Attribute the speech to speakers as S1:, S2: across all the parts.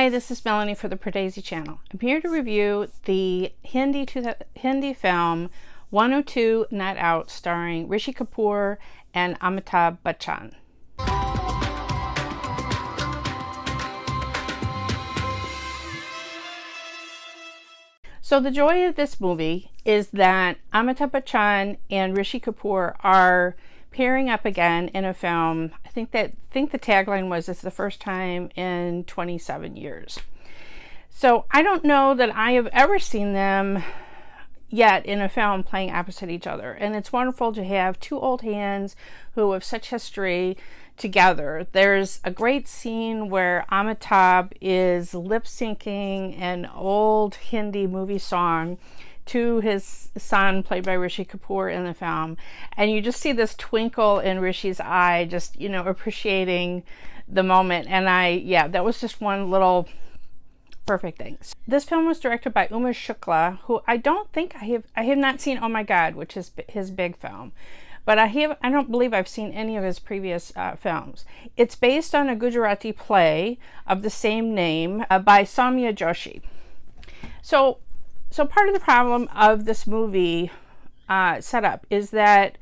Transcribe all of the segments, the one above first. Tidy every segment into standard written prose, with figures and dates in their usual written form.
S1: Hi, this is Melanie for the Pardesi channel. I'm here to review the Hindi film 102 Not Out starring Rishi Kapoor and Amitabh Bachchan. So the joy of this movie is that Amitabh Bachchan and Rishi Kapoor are pairing up again in a film. I think the tagline was, it's the first time in 27 years. So I don't know that I have ever seen them yet in a film playing opposite each other. And it's wonderful to have two old hands who have such history together. There's a great scene where Amitabh is lip syncing an old Hindi movie song to his son, played by Rishi Kapoor in the film, and you just see this twinkle in Rishi's eye, just, you know, appreciating the moment. And that was just one little perfect thing. This film was directed by Umesh Shukla, who I have not seen Oh My God, which is his big film, but I don't believe I've seen any of his previous films. It's based on a Gujarati play of the same name by Saumya Joshi. So part of the problem of this movie setup is that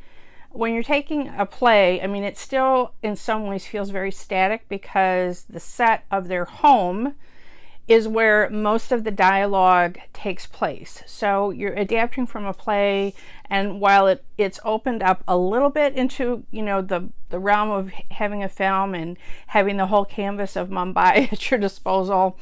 S1: when you're taking a play, I mean, it still in some ways feels very static because the set of their home is where most of the dialogue takes place. So you're adapting from a play, and while it's opened up a little bit into, you know, the realm of having a film and having the whole canvas of Mumbai at your disposal,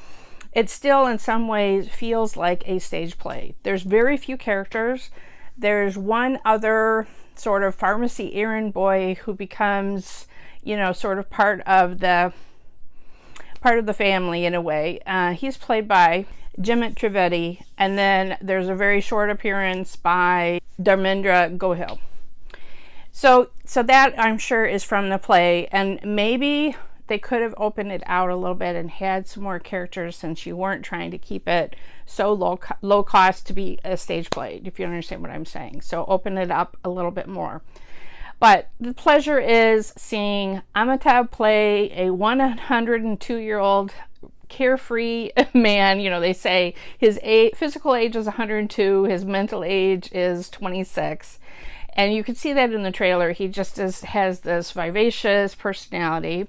S1: it still in some ways feels like a stage play. There's very few characters. There's one other sort of pharmacy errand boy who becomes, you know, sort of part of the family in a way. He's played by Jimit Trivedi, and then there's a very short appearance by Dharmendra Gohil. So that, I'm sure, is from the play, and maybe they could have opened it out a little bit and had some more characters, since you weren't trying to keep it so low cost to be a stage play, if you understand what I'm saying. So open it up a little bit more. But the pleasure is seeing Amitabh play a 102-year-old carefree man. You know, they say his physical age is 102, his mental age is 26. And you can see that in the trailer. He just has this vivacious personality.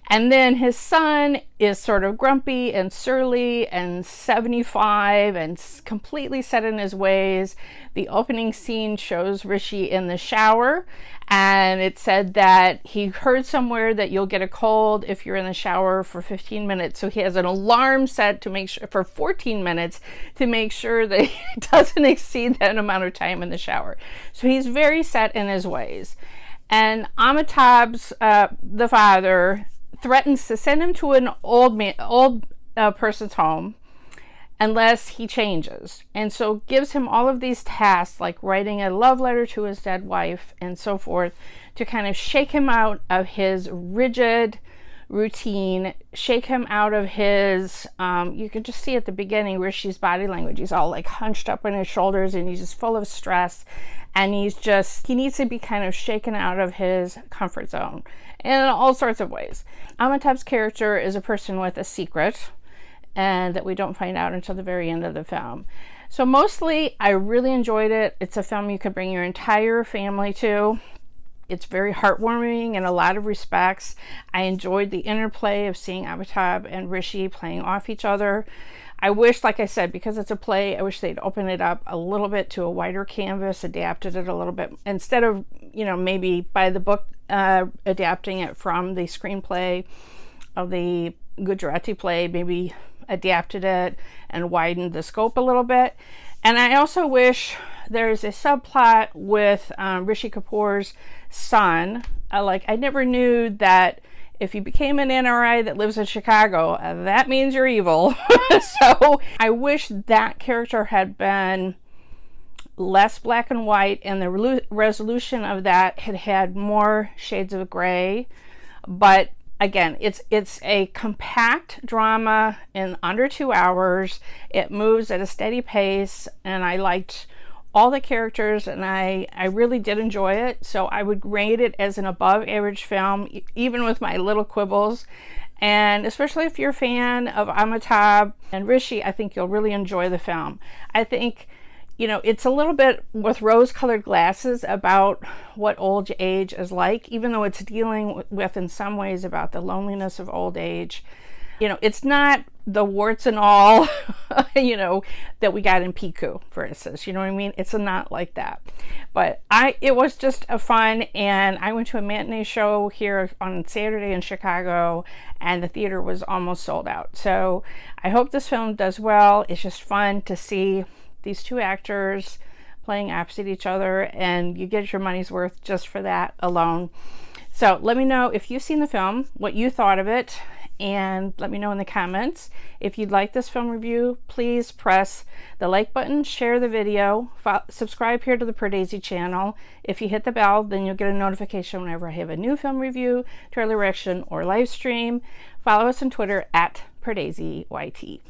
S1: And then his son is sort of grumpy and surly and 75 and completely set in his ways. The opening scene shows Rishi in the shower, and it said that he heard somewhere that you'll get a cold if you're in the shower for 15 minutes. So he has an alarm set to make sure for 14 minutes to make sure that he doesn't exceed that amount of time in the shower. So he's very set in his ways. And Amitabh's the father threatens to send him to an old person's home unless he changes, and so gives him all of these tasks, like writing a love letter to his dead wife and so forth, to kind of shake him out of his rigid routine, shake him out of his you can just see at the beginning Rishi's body language. He's all like hunched up on his shoulders, and he's just full of stress, and he needs to be kind of shaken out of his comfort zone in all sorts of ways. Amitabh's character is a person with a secret, and that we don't find out until the very end of the film. So mostly I really enjoyed it. It's a film you could bring your entire family to. It's very heartwarming in a lot of respects. I enjoyed the interplay of seeing Amitabh and Rishi playing off each other. I wish, like I said, because it's a play, I wish they'd open it up a little bit to a wider canvas, adapted it a little bit, instead of, you know, maybe by the book, adapting it from the screenplay of the Gujarati play, maybe adapted it and widened the scope a little bit. And I also wish there's a subplot with Rishi Kapoor's son. I never knew that if you became an NRI that lives in Chicago, that means you're evil. So I wish that character had been less black and white, and the resolution of that had more shades of gray. But again, it's a compact drama in under 2 hours. It moves at a steady pace, and I liked all the characters, and I really did enjoy it. So I would rate it as an above average film, even with my little quibbles. And especially if you're a fan of Amitabh and Rishi, I think you'll really enjoy the film. I think, you know, it's a little bit with rose-colored glasses about what old age is like, even though it's dealing with, in some ways, about the loneliness of old age. You know, it's not the warts and all, you know, that we got in Piku, for instance. You know what I mean? It's not like that. But it was just a fun, and I went to a matinee show here on Saturday in Chicago, and the theater was almost sold out. So I hope this film does well. It's just fun to see these two actors playing opposite each other, and you get your money's worth just for that alone. So let me know if you've seen the film, what you thought of it, and let me know in the comments. If you'd like this film review, please press the like button, share the video, subscribe here to the Pardesi channel. If you hit the bell, then you'll get a notification whenever I have a new film review, trailer reaction, or live stream. Follow us on Twitter at PardesiYT.